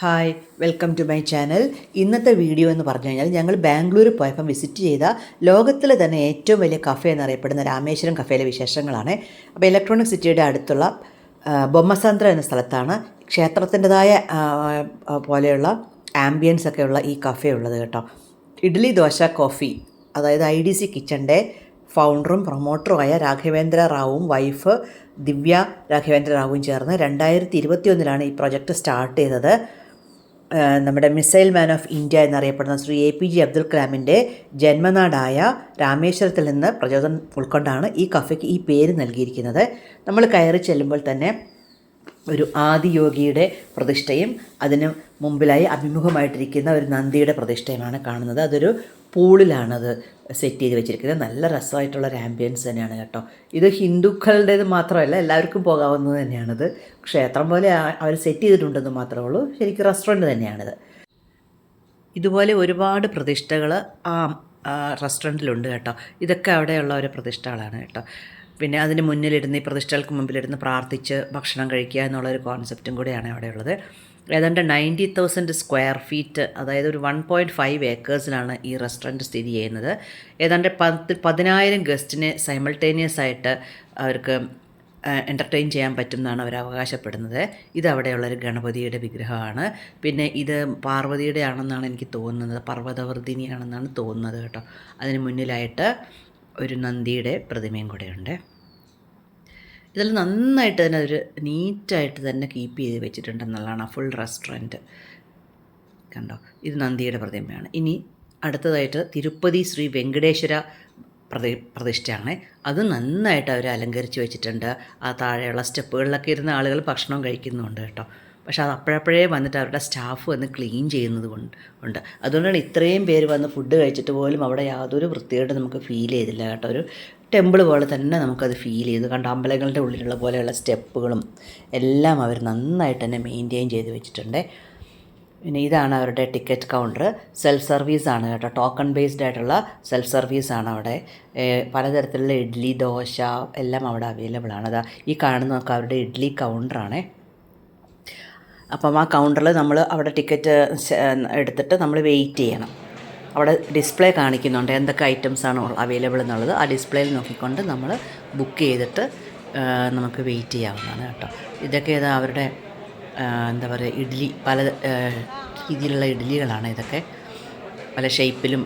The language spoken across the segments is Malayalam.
Hi, welcome to my channel. ഇന്നത്തെ വീഡിയോ എന്ന് പറഞ്ഞു കഴിഞ്ഞാൽ ഞങ്ങൾ ബാംഗ്ലൂർ പോയപ്പം വിസിറ്റ് ചെയ്ത ലോകത്തിലെ തന്നെ ഏറ്റവും വലിയ കഫേ എന്നറിയപ്പെടുന്ന രാമേശ്വരം കഫേയിലെ വിശേഷങ്ങളാണ്. അപ്പോൾ ഇലക്ട്രോണിക് സിറ്റിയുടെ അടുത്തുള്ള ബൊമ്മസന്ദ്ര എന്ന സ്ഥലത്താണ് ക്ഷേത്രത്തിൻ്റെതായ പോലെയുള്ള ആംബിയൻസ് ഒക്കെ ഉള്ള ഈ കഫേ ഉള്ളത് കേട്ടോ. ഇഡ്ഡലി ദോശ കോഫി, അതായത് IDC കിച്ചൻ്റെ ഫൗണ്ടറും പ്രൊമോട്ടറുമായ രാഘവേന്ദ്ര റാവുവും വൈഫ് ദിവ്യ രാഘവേന്ദ്ര റാവുവും ചേർന്ന് 2021 ഈ പ്രൊജക്റ്റ് സ്റ്റാർട്ട് ചെയ്തത്. നമ്മുടെ മിസൈൽ മാൻ ഓഫ് ഇന്ത്യ എന്നറിയപ്പെടുന്ന ശ്രീ APJ അബ്ദുൽ കലാമിൻ്റെ ജന്മനാടായ രാമേശ്വരത്തിൽ നിന്ന് പ്രചോദനം ഉൾക്കൊണ്ടാണ് ഈ കഫേക്ക് ഈ പേര് നൽകിയിരിക്കുന്നത്. നമ്മൾ കയറി ചെല്ലുമ്പോൾ തന്നെ ഒരു ആദിയോഗിയുടെ പ്രതിഷ്ഠയും അതിന് മുമ്പിലായി അഭിമുഖമായിട്ടിരിക്കുന്ന ഒരു നന്ദിയുടെ പ്രതിഷ്ഠയുമാണ് കാണുന്നത്. അതൊരു പൂളിലാണത് സെറ്റ് ചെയ്ത് വെച്ചിരിക്കുന്നത്. നല്ല രസമായിട്ടുള്ളൊരു ആംബിയൻസ് തന്നെയാണ് കേട്ടോ. ഇത് ഹിന്ദുക്കളുടേത് മാത്രമല്ല, എല്ലാവർക്കും പോകാവുന്നത് തന്നെയാണിത്. ക്ഷേത്രം പോലെ അവർ സെറ്റ് ചെയ്തിട്ടുണ്ടെന്ന് മാത്രമേ ഉള്ളൂ, ശരിക്കും റെസ്റ്റോറൻറ്റ് തന്നെയാണിത്. ഇതുപോലെ ഒരുപാട് പ്രതിഷ്ഠകൾ ആ റെസ്റ്റോറൻറ്റിലുണ്ട് കേട്ടോ. ഇതൊക്കെ അവിടെയുള്ള ഒരു പ്രതിഷ്ഠകളാണ് കേട്ടോ. പിന്നെ അതിന് മുന്നിലിരുന്ന് ഈ പ്രതിഷ്ഠകൾക്ക് മുമ്പിലിരുന്ന് പ്രാർത്ഥിച്ച് ഭക്ഷണം കഴിക്കുക എന്നുള്ളൊരു കോൺസെപ്റ്റും കൂടെയാണ് അവിടെയുള്ളത്. ഏതാണ്ട് 90,000 സ്ക്വയർ ഫീറ്റ്, അതായത് ഒരു 1.5 ഏക്കേഴ്സിലാണ് ഈ റെസ്റ്റോറൻറ്റ് സ്ഥിതി ചെയ്യുന്നത്. ഏതാണ്ട് 10,000 ഗസ്റ്റിനെ സൈമൾട്ടേനിയസ് ആയിട്ട് അവർക്ക് എൻ്റർടൈൻ ചെയ്യാൻ പറ്റും എന്നാണ് അവർ അവകാശപ്പെടുന്നത്. ഇത് അവിടെയുള്ളൊരു ഗണപതിയുടെ വിഗ്രഹമാണ്. പിന്നെ ഇത് പാർവതിയുടെ ആണെന്നാണ് എനിക്ക് തോന്നുന്നത്, പർവ്വതവർദ്ധിനിയാണെന്നാണ് തോന്നുന്നത് കേട്ടോ. അതിന് മുന്നിലായിട്ട് ഒരു നന്ദിയുടെ പ്രതിമയും കൂടെയുണ്ട്. ഇതെല്ലാം നന്നായിട്ട് തന്നെ ഒരു നീറ്റായിട്ട് തന്നെ കീപ്പ് ചെയ്ത് വെച്ചിട്ടുണ്ടെന്നുള്ളതാണ് ഫുൾ റെസ്റ്റോറൻറ്റ്. കണ്ടോ, ഇത് നന്ദിയുടെ പ്രതിമയാണ്. ഇനി അടുത്തതായിട്ട് തിരുപ്പതി ശ്രീ വെങ്കടേശ്വര പ്രതിഷ്ഠയാണ്. അത് നന്നായിട്ട് അവർ അലങ്കരിച്ച് വെച്ചിട്ടുണ്ട്. ആ താഴെയുള്ള സ്റ്റെപ്പുകളിലൊക്കെ ഇരുന്ന ആളുകൾ ഭക്ഷണം കഴിക്കുന്നുണ്ട് കേട്ടോ. പക്ഷേ അത് അപ്പോഴപ്പോഴേ വന്നിട്ട് അവരുടെ സ്റ്റാഫ് വന്ന് ക്ലീൻ ചെയ്യുന്നത് ഉണ്ട്. അതുകൊണ്ടാണ് ഇത്രയും പേര് വന്ന് ഫുഡ് കഴിച്ചിട്ട് പോലും അവിടെ യാതൊരു വൃത്തിയായിട്ട് നമുക്ക് ഫീൽ ചെയ്തില്ല കേട്ടോ. ഒരു ടെമ്പിൾ പോലെ തന്നെ നമുക്കത് ഫീൽ ചെയ്തു. കണ്ട അമ്പലങ്ങളുടെ ഉള്ളിലുള്ള പോലെയുള്ള സ്റ്റെപ്പുകളും എല്ലാം അവർ നന്നായിട്ട് തന്നെ മെയിൻറ്റെയിൻ ചെയ്ത് വെച്ചിട്ടുണ്ട്. പിന്നെ ഇതാണ് അവരുടെ ടിക്കറ്റ് കൗണ്ടർ. സെൽഫ് സർവീസാണ് കേട്ടോ. ടോക്കൺ ബേസ്ഡ് ആയിട്ടുള്ള സെൽഫ് സർവീസാണ് അവിടെ. പലതരത്തിലുള്ള ഇഡ്ഡലി, ദോശ എല്ലാം അവിടെ അവൈലബിൾ ആണ്. അതാ ഈ കാണുന്നതൊക്കെ അവരുടെ ഇഡ്ഡലി കൗണ്ടറാണ്. അപ്പം ആ കൗണ്ടറിൽ നമ്മൾ അവിടെ ടിക്കറ്റ് എടുത്തിട്ട് നമ്മൾ വെയിറ്റ് ചെയ്യണം. അവിടെ ഡിസ്പ്ലേ കാണിക്കുന്നുണ്ട് എന്തൊക്കെ ഐറ്റംസാണ് അവൈലബിൾ എന്നുള്ളത്. ആ ഡിസ്പ്ലേയിൽ നോക്കിക്കൊണ്ട് നമ്മൾ ബുക്ക് ചെയ്തിട്ട് നമുക്ക് വെയിറ്റ് ചെയ്യാവുന്നതാണ് കേട്ടോ. ഇതൊക്കെ ഏതാ അവരുടെ എന്താ പറയുക, ഇഡ്ഡലി പല രീതിയിലുള്ള ഇഡ്ഡലികളാണ് ഇതൊക്കെ. പല ഷേപ്പിലും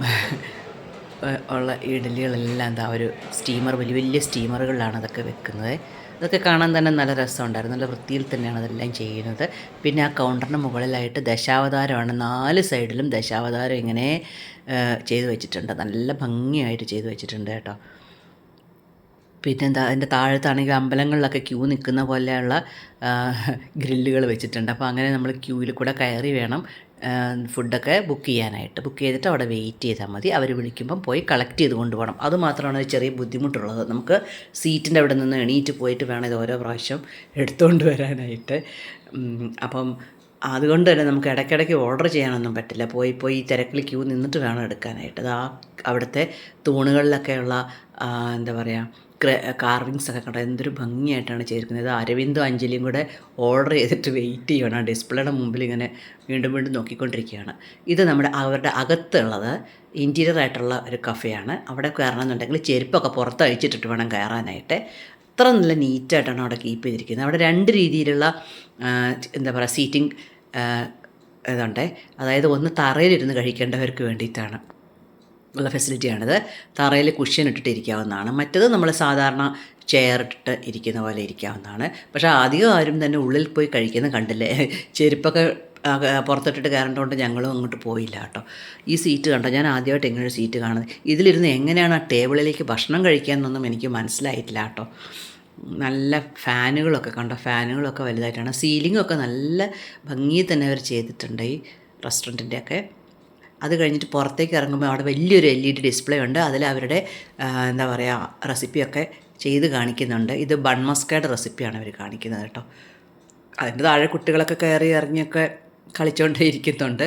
ഉള്ള ഇഡ്ഡലികളെല്ലാം എന്താ ഒരു സ്റ്റീമർ, വലിയ വലിയ സ്റ്റീമറുകളിലാണ് അതൊക്കെ വെക്കുന്നത്. ഇതൊക്കെ കാണാൻ തന്നെ നല്ല രസമുണ്ടായിരുന്നു. നല്ല വൃത്തിയിൽ തന്നെയാണ് അതെല്ലാം ചെയ്യുന്നത്. പിന്നെ ആ കൗണ്ടറിന് മുകളിലായിട്ട് ദശാവതാരമാണ്. 4 സൈഡിലും ദശാവതാരം ഇങ്ങനെ ചെയ്തു വെച്ചിട്ടുണ്ട്. നല്ല ഭംഗിയായിട്ട് ചെയ്തു വെച്ചിട്ടുണ്ട് കേട്ടോ. പിന്നെന്താ, അതിൻ്റെ താഴത്താണെങ്കിൽ അമ്പലങ്ങളിലൊക്കെ ക്യൂ നിൽക്കുന്ന പോലെയുള്ള ഗ്രില്ലുകൾ വെച്ചിട്ടുണ്ട്. അപ്പോൾ അങ്ങനെ നമ്മൾ ക്യൂവിൽ കൂടെ കയറി വേണം ഫുഡൊക്കെ ബുക്ക് ചെയ്യാനായിട്ട്. ബുക്ക് ചെയ്തിട്ട് അവിടെ വെയിറ്റ് ചെയ്താൽ മതി. അവർ വിളിക്കുമ്പം പോയി കളക്ട് ചെയ്ത് കൊണ്ടുപോകണം. അതുമാത്രമാണ് ഒരു ചെറിയ ബുദ്ധിമുട്ടുള്ളത്. നമുക്ക് സീറ്റിൻ്റെ അവിടെ നിന്ന് എണീറ്റ് പോയിട്ട് വേണം ഇത് ഓരോ പ്രാവശ്യം എടുത്തുകൊണ്ട് വരാനായിട്ട്. അപ്പം അതുകൊണ്ട് തന്നെ നമുക്ക് ഇടയ്ക്കിടയ്ക്ക് ഓർഡർ ചെയ്യാനൊന്നും പറ്റില്ല. പോയി തിരക്കിൽ ക്യൂ നിന്നിട്ട് വേണം എടുക്കാനായിട്ട്. അത് അവിടുത്തെ തൂണുകളിലൊക്കെയുള്ള എന്താ പറയുക, കാർവിങ്സ് ഒക്കെ കണ്ടോ, എന്തൊരു ഭംഗിയായിട്ടാണ് ചെയ്തിരിക്കുന്നത്. അരവിന്ദും അഞ്ജലിയും കൂടെ ഓർഡർ ചെയ്തിട്ട് വെയിറ്റ് ചെയ്യണം. ആ ഡിസ്പ്ലേയുടെ മുമ്പിൽ ഇങ്ങനെ വീണ്ടും വീണ്ടും നോക്കിക്കൊണ്ടിരിക്കുകയാണ്. ഇത് അവരുടെ അകത്തുള്ളത് ഇൻറ്റീരിയർ ആയിട്ടുള്ള ഒരു കഫേയാണ്. അവിടെ കയറണമെന്നുണ്ടെങ്കിൽ ചെരുപ്പൊക്കെ പുറത്ത് അഴിച്ചിട്ടിട്ട് വേണം കയറാനായിട്ട്. അത്ര നല്ല നീറ്റായിട്ടാണ് അവിടെ കീപ്പ് ചെയ്തിരിക്കുന്നത്. അവിടെ 2 രീതിയിലുള്ള എന്താ പറയുക, സീറ്റിംഗ് ഇതുണ്ട്. അതായത് ഒന്ന് തറയിലിരുന്ന് കഴിക്കേണ്ടവർക്ക് വേണ്ടിയിട്ടാണ് ഉള്ള ഫെസിലിറ്റിയാണിത്. തറയിൽ കുഷ്യൻ ഇട്ടിട്ട് ഇരിക്കാവുന്നതാണ്. മറ്റത് നമ്മൾ സാധാരണ ചെയർ ഇട്ടിട്ട് ഇരിക്കുന്ന പോലെ ഇരിക്കാവുന്നതാണ്. പക്ഷേ അധികം ആരും തന്നെ ഉള്ളിൽ പോയി കഴിക്കുന്നത് കണ്ടില്ലേ. ചെരുപ്പൊക്കെ പുറത്തിട്ടിട്ട് കയറേണ്ടതുകൊണ്ട് ഞങ്ങളും അങ്ങോട്ട് പോയില്ല കേട്ടോ. ഈ സീറ്റ് കണ്ടോ, ഞാൻ ആദ്യമായിട്ട് ഇങ്ങനെ ഒരു സീറ്റ് കാണുന്നത്. ഇതിലിരുന്ന് എങ്ങനെയാണ് ആ ടേബിളിലേക്ക് ഭക്ഷണം കഴിക്കാമെന്നൊന്നും എനിക്ക് മനസ്സിലായിട്ടില്ല കേട്ടോ. നല്ല ഫാനുകളൊക്കെ കണ്ടോ, ഫാനുകളൊക്കെ വലുതായിട്ടാണ്. സീലിങ്ങൊക്കെ നല്ല ഭംഗിയിൽ തന്നെ അവർ ചെയ്തിട്ടുണ്ട് ഈ റെസ്റ്റോറൻറ്റിൻ്റെയൊക്കെ. അത് കഴിഞ്ഞിട്ട് പുറത്തേക്ക് ഇറങ്ങുമ്പോൾ അവിടെ വലിയൊരു LED ഡിസ്പ്ലേ ഉണ്ട്. അതിൽ അവരുടെ എന്താ പറയുക, റെസിപ്പിയൊക്കെ ചെയ്ത് കാണിക്കുന്നുണ്ട്. ഇത് ബൺ മസ്കാഡ് റെസിപ്പിയാണ് അവർ കാണിക്കുന്നത് കേട്ടോ. അതിൻ്റെ താഴെ കുട്ടികളൊക്കെ കയറി ഇറങ്ങിയൊക്കെ കളിച്ചുകൊണ്ടേ ഇരിക്കുന്നുണ്ട്.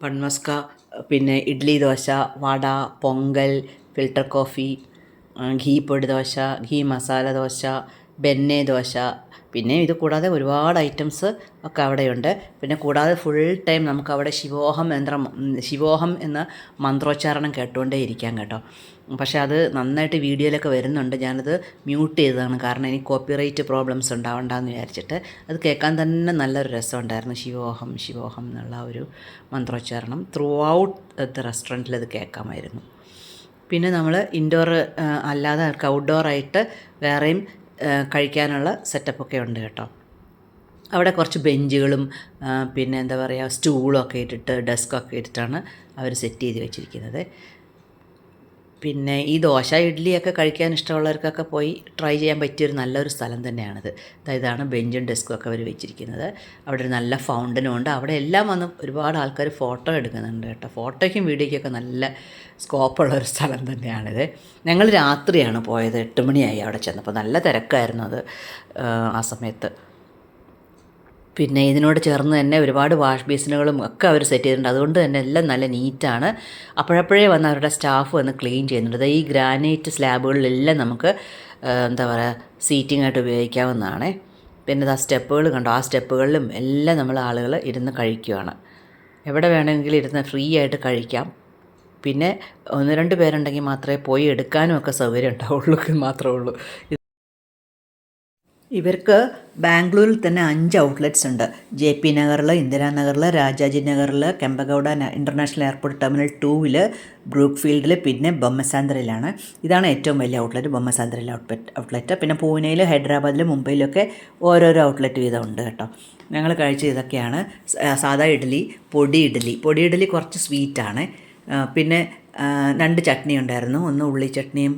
ബൺ മസ്ക, പിന്നെ ഇഡ്ഡലി ദോശ, വട, പൊങ്കൽ, ഫിൽട്ടർ കോഫി, ഘീ പൊടി ദോശ, ഘീ മസാല ദോശ, ബെന്നെ ദോശ, പിന്നെ ഇത് കൂടാതെ ഒരുപാട് ഐറ്റംസ് ഒക്കെ അവിടെയുണ്ട്. പിന്നെ കൂടാതെ ഫുൾ ടൈം നമുക്ക് അവിടെ ശിവോഹം എന്ന മന്ത്രോച്ചാരണം കേട്ടുകൊണ്ടേ ഇരിക്കാം കേട്ടോ. പക്ഷേ അത് നന്നായിട്ട് വീഡിയോയിലൊക്കെ വരുന്നുണ്ട്. ഞാനത് മ്യൂട്ട് ചെയ്തതാണ്, കാരണം എനിക്ക് കോപ്പിറൈറ്റ് പ്രോബ്ലംസ് ഉണ്ടാവണ്ടെന്ന് വിചാരിച്ചിട്ട്. അത് കേൾക്കാൻ തന്നെ നല്ലൊരു രസമുണ്ടായിരുന്നു. ശിവോഹം ശിവോഹം എന്നുള്ള ഒരു മന്ത്രോച്ചാരണം ത്രൂ ഔട്ട് ദ റെസ്റ്റോറൻറ്റിൽ അത് കേൾക്കാമായിരുന്നു. പിന്നെ നമ്മൾ ഇൻഡോർ അല്ലാതെ ഔട്ട്ഡോറായിട്ട് വേറെയും കഴിക്കാനുള്ള സെറ്റപ്പൊക്കെ ഉണ്ട് കേട്ടോ. അവിടെ കുറച്ച് ബെഞ്ചുകളും പിന്നെ എന്താ പറയുക സ്റ്റൂളൊക്കെ ഇട്ടിട്ട് ഡെസ്കൊക്കെ ഇട്ടിട്ടാണ് അവർ സെറ്റ് ചെയ്ത് വെച്ചിരിക്കുന്നത്. പിന്നെ ഈ ദോശ ഇഡ്ഡലിയൊക്കെ കഴിക്കാൻ ഇഷ്ടമുള്ളവർക്കൊക്കെ പോയി ട്രൈ ചെയ്യാൻ പറ്റിയൊരു നല്ലൊരു സ്ഥലം തന്നെയാണിത്. ഇതാണ് ബെഞ്ചും ഡെസ്കും ഒക്കെ അവർ വെച്ചിരിക്കുന്നത്. അവിടെ ഒരു നല്ല ഫൗണ്ടനും ഉണ്ട്. അവിടെ എല്ലാം വന്ന് ഒരുപാട് ആൾക്കാർ ഫോട്ടോ എടുക്കുന്നുണ്ട് കേട്ടോ. ഫോട്ടോയ്ക്കും വീഡിയോയ്ക്കൊക്കെ നല്ല സ്കോപ്പുള്ളൊരു സ്ഥലം തന്നെയാണിത്. ഞങ്ങൾ രാത്രിയാണ് പോയത്, 8 മണിയായി അവിടെ ചെന്നപ്പോൾ. നല്ല തിരക്കായിരുന്നു അത് ആ സമയത്ത്. പിന്നെ ഇതിനോട് ചേർന്ന് തന്നെ ഒരുപാട് വാഷ് ബേസിനുകളും ഒക്കെ അവർ സെറ്റ് ചെയ്തിട്ടുണ്ട്. അതുകൊണ്ട് തന്നെ എല്ലാം നല്ല നീറ്റാണ്. അപ്പോഴപ്പോഴേ വന്ന് അവരുടെ സ്റ്റാഫ് വന്ന് ക്ലീൻ ചെയ്യുന്നുണ്ട്. ഈ ഗ്രാനൈറ്റ് സ്ലാബുകളിലെല്ലാം നമുക്ക് എന്താ പറയുക സീറ്റിംഗ് ആയിട്ട് ഉപയോഗിക്കാവുന്നതാണ്. പിന്നെ സ്റ്റെപ്പുകൾ കണ്ടോ, ആ സ്റ്റെപ്പുകളിലും എല്ലാം നമ്മൾ ആളുകൾ ഇരുന്ന് കഴിക്കുകയാണ്. എവിടെ വേണമെങ്കിലും ഇരുന്ന് ഫ്രീ ആയിട്ട് കഴിക്കാം. പിന്നെ 1-2 പേരുണ്ടെങ്കിൽ മാത്രമേ പോയി എടുക്കാനും ഒക്കെ സൗകര്യം ഉണ്ടാവുള്ളൂ മാത്രമേ ഉള്ളൂ. ഇവർക്ക് ബാംഗ്ലൂരിൽ തന്നെ 5 ഔട്ട്ലെറ്റ്സ് ഉണ്ട്. JP നഗറിൽ, ഇന്ദിരാനഗറിൽ, രാജാജി നഗറിൽ, കെമ്പഗൗഡ ഇൻ്റർനാഷണൽ എയർപോർട്ട് ടെർമിനൽ 2-ൽ, ബ്രൂക്ക്ഫീൽഡിൽ, പിന്നെ ബൊമ്മസാന്ദ്രയിലാണ്. ഇതാണ് ഏറ്റവും വലിയ ഔട്ട്ലെറ്റ്, ബൊമ്മസാന്ദ്രയിലെ ഔട്ട്ലെറ്റ്. പിന്നെ പൂനെയിൽ, ഹൈദരാബാദിൽ, മുംബൈയിലൊക്കെ ഓരോരോ ഔട്ട്ലെറ്റ് വീതം ഉണ്ട് കേട്ടോ. ഞങ്ങൾ കഴിച്ച ഇതൊക്കെയാണ്. സാദാ ഇഡ്ഡലി, പൊടി ഇഡ്ഡലി കുറച്ച് സ്വീറ്റാണ്. പിന്നെ 2 ചട്നി ഉണ്ടായിരുന്നു. ഒന്ന് ഉള്ളി ചട്നിയും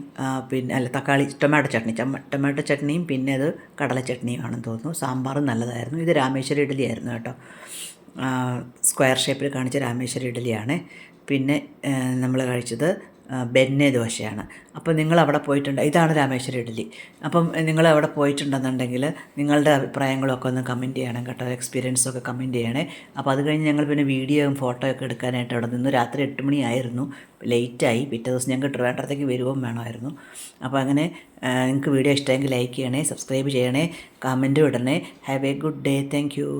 ടൊമാറ്റോ ചട്നിയും പിന്നെ അത് കടല ചട്നിയുമാണെന്ന് തോന്നുന്നു. സാമ്പാറും നല്ലതായിരുന്നു. ഇത് രാമേശ്വരം ഇഡ്ഡലി ആയിരുന്നു കേട്ടോ. സ്ക്വയർ ഷേപ്പിൽ കാണിച്ച രാമേശ്വരം ഇഡ്ഡലിയാണ്. പിന്നെ നമ്മൾ കഴിച്ചത് ബെന്നെ ദോശയാണ്. അപ്പോൾ നിങ്ങളവിടെ പോയിട്ടുണ്ട്, ഇതാണ് രാമേശ്വരം ഇഡ്ഡലി. അപ്പം നിങ്ങളവിടെ പോയിട്ടുണ്ടെന്നുണ്ടെങ്കിൽ നിങ്ങളുടെ അഭിപ്രായങ്ങളൊക്കെ ഒന്ന് കമൻറ്റ് ചെയ്യണം കേട്ടോ, എക്സ്പീരിയൻസൊക്കെ കമൻറ്റ് ചെയ്യണേ. അപ്പോൾ അത് കഴിഞ്ഞ് ഞങ്ങൾ പിന്നെ വീഡിയോയും ഫോട്ടോയൊക്കെ എടുക്കാനായിട്ട് അവിടെ നിന്ന് രാത്രി 8 മണിയായിരുന്നു, ലേറ്റായി. പിറ്റേ ദിവസം ഞങ്ങൾക്ക് ട്രിവാൻഡ്രത്തേക്ക് വരുവും വേണമായിരുന്നു. അപ്പോൾ അങ്ങനെ നിങ്ങൾക്ക് വീഡിയോ ഇഷ്ടമെങ്കിൽ ലൈക്ക് ചെയ്യണേ, സബ്സ്ക്രൈബ് ചെയ്യണേ, കമൻറ്റും ഇടണേ. Have a good day. Thank U.